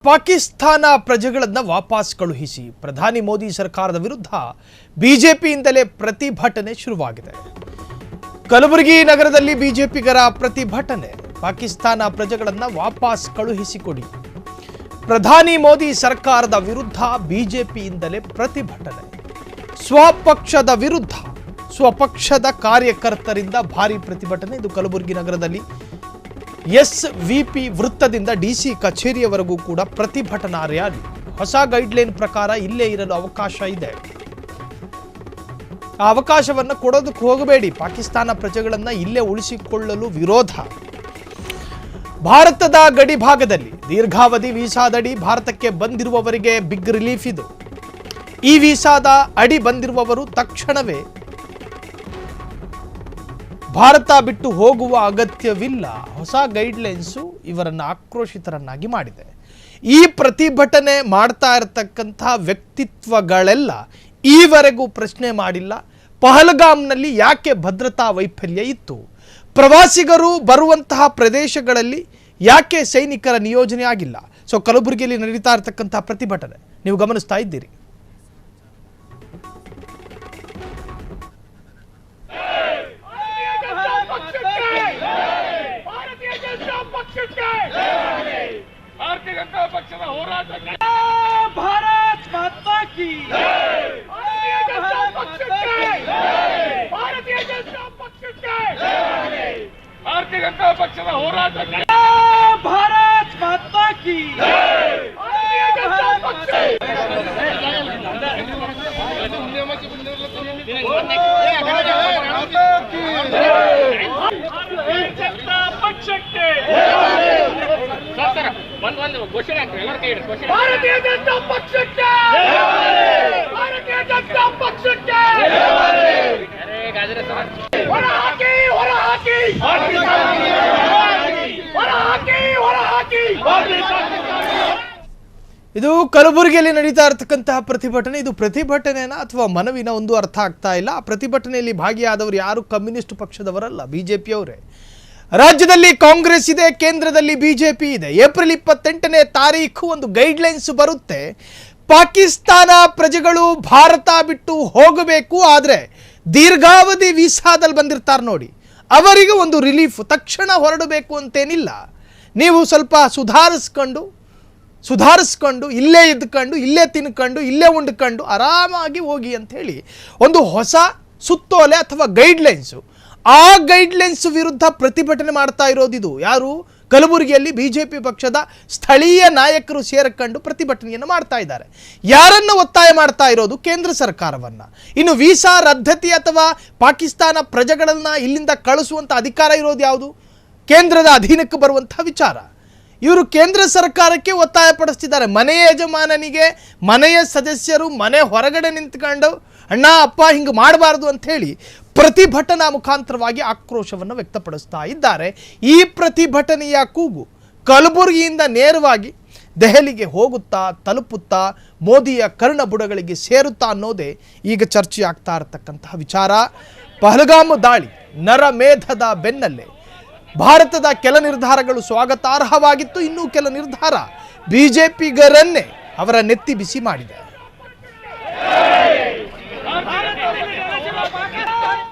ಪಾಕಿಸ್ತಾನ ಪ್ರಜೆಗಳನ್ನು ವಾಪಸ್ ಕಳುಹಿಸಿ ಪ್ರಧಾನಿ ಮೋದಿ ಸರ್ಕಾರದ ವಿರುದ್ಧ ಬಿಜೆಪಿಯಿಂದಲೇ ಪ್ರತಿಭಟನೆ ಶುರುವಾಗಿದೆ. ಕಲಬುರಗಿ ನಗರದಲ್ಲಿ ಬಿಜೆಪಿಗರ ಪ್ರತಿಭಟನೆ. ಪಾಕಿಸ್ತಾನ ಪ್ರಜೆಗಳನ್ನು ವಾಪಸ್ ಕಳುಹಿಸಿಕೊಡಿ, ಪ್ರಧಾನಿ ಮೋದಿ ಸರ್ಕಾರದ ವಿರುದ್ಧ ಬಿಜೆಪಿಯಿಂದಲೇ ಪ್ರತಿಭಟನೆ. ಸ್ವಪಕ್ಷದ ವಿರುದ್ಧ ಸ್ವಪಕ್ಷದ ಕಾರ್ಯಕರ್ತರಿಂದ ಭಾರಿ ಪ್ರತಿಭಟನೆ. ಇದು ಕಲಬುರಗಿ ನಗರದಲ್ಲಿ ಎಸ್ವಿಪಿ ವೃತ್ತದಿಂದ ಡಿಸಿ ಕಚೇರಿಯವರೆಗೂ ಕೂಡ ಪ್ರತಿಭಟನಾ ರ್ಯಾಲಿ. ಹೊಸ ಗೈಡ್ಲೈನ್ ಪ್ರಕಾರ ಇಲ್ಲೇ ಇರಲು ಅವಕಾಶ ಇದೆ. ಆ ಅವಕಾಶವನ್ನು ಕೊಡೋದಕ್ಕೆ ಹೋಗಬೇಡಿ. ಪಾಕಿಸ್ತಾನ ಪ್ರಜೆಗಳನ್ನು ಇಲ್ಲೇ ಉಳಿಸಿಕೊಳ್ಳಲು ವಿರೋಧ. ಭಾರತದ ಗಡಿ ಭಾಗದಲ್ಲಿ ದೀರ್ಘಾವಧಿ ವೀಸಾದಡಿ ಭಾರತಕ್ಕೆ ಬಂದಿರುವವರಿಗೆ ಬಿಗ್ ರಿಲೀಫ್ ಇದು. ಈ ವೀಸಾದ ಅಡಿ ಬಂದಿರುವವರು ತಕ್ಷಣವೇ ಭಾರತ ಬಿಟ್ಟು ಹೋಗುವ ಅಗತ್ಯವಿಲ್ಲ. ಹೊಸ ಗೈಡ್ಲೈನ್ಸು ಇವರನ್ನು ಆಕ್ರೋಶಿತರನ್ನಾಗಿ ಮಾಡಿದೆ. ಈ ಪ್ರತಿಭಟನೆ ಮಾಡ್ತಾ ಇರತಕ್ಕಂತಹ ವ್ಯಕ್ತಿತ್ವಗಳೆಲ್ಲ ಈವರೆಗೂ ಪ್ರಶ್ನೆ ಮಾಡಿಲ್ಲ, ಪಹಲ್ಗಾಮ್ನಲ್ಲಿ ಯಾಕೆ ಭದ್ರತಾ ವೈಫಲ್ಯ ಇತ್ತು, ಪ್ರವಾಸಿಗರು ಬರುವಂತಹ ಪ್ರದೇಶಗಳಲ್ಲಿ ಯಾಕೆ ಸೈನಿಕರ ನಿಯೋಜನೆ ಆಗಿಲ್ಲ. ಸೊ ಕಲಬುರಗಿಯಲ್ಲಿ ನಡೀತಾ ಇರತಕ್ಕಂತಹ ಪ್ರತಿಭಟನೆ ನೀವು ಗಮನಿಸ್ತಾ ಇದ್ದೀರಿ. भारतीय जनता पक्षದ ಹೋರಾಟಕ್ಕೆ ಭಾರತ್ ಮಾತಾ ಕಿ ಭಾರತೀಯ ಜನತಾ ಪಕ್ಷಕ್ಕೆ ಭಾರತೀಯ ಜನತಾ ಪಕ್ಷಕ್ಕೆ ಭಾರತೀಯ ಜನತಾ ಪಕ್ಷದ ಹೋರಾಟಕ್ಕೆ ಭಾರತ್ ಮಾತಾ ಕಿ ಭಾರತೀಯ ಜನತಾ ಪಕ್ಷಕ್ಕೆ ಭಾರತೀಯ ಜನತಾ ಪಕ್ಷಕ್ಕೆ ಭಾರತೀಯ ಜನತಾ ಪಕ್ಷಕ್ಕೆ ಹೊರಹಾಕಿ ಹೊರಹಾಕಿ ಹೊರಹಾಕಿ ಹೊರಹಾಕಿ. ಇದು ಕಲಬುರಗಿಯಲ್ಲಿ ನಡೀತಾ ಇರತಕ್ಕಂತಹ ಪ್ರತಿಭಟನೆ. ಇದು ಪ್ರತಿಭಟನೆನ ಅಥವಾ ಮನವಿನ ಒಂದು ಅರ್ಥ ಆಗ್ತಾ ಇಲ್ಲ. ಆ ಪ್ರತಿಭಟನೆಯಲ್ಲಿ ಭಾಗಿಯಾದವರು ಯಾರು ಕಮ್ಯುನಿಸ್ಟ್ ಪಕ್ಷದವರಲ್ಲ, ಬಿಜೆಪಿಯವರೇ. ರಾಜ್ಯದಲ್ಲಿ ಕಾಂಗ್ರೆಸ್ ಇದೆ, ಕೇಂದ್ರದಲ್ಲಿ ಬಿಜೆಪಿ ಇದೆ. ಏಪ್ರಿಲ್ 28ನೇ ತಾರೀಕು ಒಂದು ಗೈಡ್ಲೈನ್ಸ್ ಬರುತ್ತೆ. ಪಾಕಿಸ್ತಾನ ಪ್ರಜೆಗಳು ಭಾರತ ಬಿಟ್ಟು ಹೋಗಬೇಕು, ಆದರೆ ದೀರ್ಘಾವಧಿ ವೀಸಾದಲ್ಲಿ ಬಂದಿರ್ತಾರೆ ನೋಡಿ, ಅವರಿಗೆ ಒಂದು ರಿಲೀಫ್. ತಕ್ಷಣ ಹೊರಡಬೇಕು ಅಂತೇನಿಲ್ಲ. ನೀವು ಸ್ವಲ್ಪ ಸುಧಾರಿಸ್ಕೊಂಡು ಇಲ್ಲೇ ಇದ್ಕೊಂಡು ಇಲ್ಲೇ ತಿನ್ಕೊಂಡು ಇಲ್ಲೇ ಉಂಡ್ಕೊಂಡು ಆರಾಮಾಗಿ ಹೋಗಿ ಅಂಥೇಳಿ ಒಂದು ಹೊಸ ಸುತ್ತೋಲೆ ಅಥವಾ ಗೈಡ್ಲೈನ್ಸು. ಆ ಗೈಡ್ಲೈನ್ಸ್ ವಿರುದ್ಧ ಪ್ರತಿಭಟನೆ ಮಾಡ್ತಾ ಇರೋದಿದು ಯಾರು? ಕಲಬುರಗಿಯಲ್ಲಿ ಬಿಜೆಪಿ ಪಕ್ಷದ ಸ್ಥಳೀಯ ನಾಯಕರು ಸೇರಿಕೊಂಡು ಪ್ರತಿಭಟನೆಯನ್ನು ಮಾಡ್ತಾ ಇದ್ದಾರೆ. ಯಾರನ್ನು ಒತ್ತಾಯ ಮಾಡ್ತಾ ಇರೋದು? ಕೇಂದ್ರ ಸರ್ಕಾರವನ್ನು. ಇನ್ನು ವೀಸಾ ರದ್ದತಿ ಅಥವಾ ಪಾಕಿಸ್ತಾನ ಪ್ರಜೆಗಳನ್ನು ಇಲ್ಲಿಂದ ಕಳಿಸುವಂಥ ಅಧಿಕಾರ ಇರೋದು ಯಾವುದು? ಕೇಂದ್ರದ ಅಧೀನಕ್ಕೆ ಬರುವಂಥ ವಿಚಾರ. ಇವರು ಕೇಂದ್ರ ಸರ್ಕಾರಕ್ಕೆ ಒತ್ತಾಯ ಪಡಿಸ್ತಿದ್ದಾರೆ. ಮನೆಯ ಯಜಮಾನನಿಗೆ ಮನೆಯ ಸದಸ್ಯರು ಮನೆ ಹೊರಗಡೆ ನಿಂತ್ಕೊಂಡು ಅಣ್ಣ ಅಪ್ಪ ಹಿಂಗೆ ಮಾಡಬಾರ್ದು ಅಂಥೇಳಿ ಪ್ರತಿಭಟನಾ ಮುಖಾಂತರವಾಗಿ ಆಕ್ರೋಶವನ್ನು ವ್ಯಕ್ತಪಡಿಸ್ತಾ ಇದ್ದಾರೆ. ಈ ಪ್ರತಿಭಟನೆಯ ಕೂಗು ಕಲಬುರಗಿಯಿಂದ ನೇರವಾಗಿ ದೆಹಲಿಗೆ ಹೋಗುತ್ತಾ, ತಲುಪುತ್ತಾ, ಮೋದಿಯ ಕರ್ಣಬುಡಗಳಿಗೆ ಸೇರುತ್ತಾ ಅನ್ನೋದೇ ಈಗ ಚರ್ಚೆ ಆಗ್ತಾ ಇರತಕ್ಕಂತಹ ವಿಚಾರ. ಪಹಲ್ಗಾಮ್ ದಾಳಿ ನರಮೇಧದ ಬೆನ್ನಲ್ಲೇ ಭಾರತದ ಕೆಲ ನಿರ್ಧಾರಗಳು ಸ್ವಾಗತಾರ್ಹವಾಗಿತ್ತು. ಇನ್ನೂ ಕೆಲ ನಿರ್ಧಾರ ಬಿಜೆಪಿಗರನ್ನೇ ಅವರ ನೆತ್ತಿ ಬಿಸಿ ಮಾಡಿದೆ.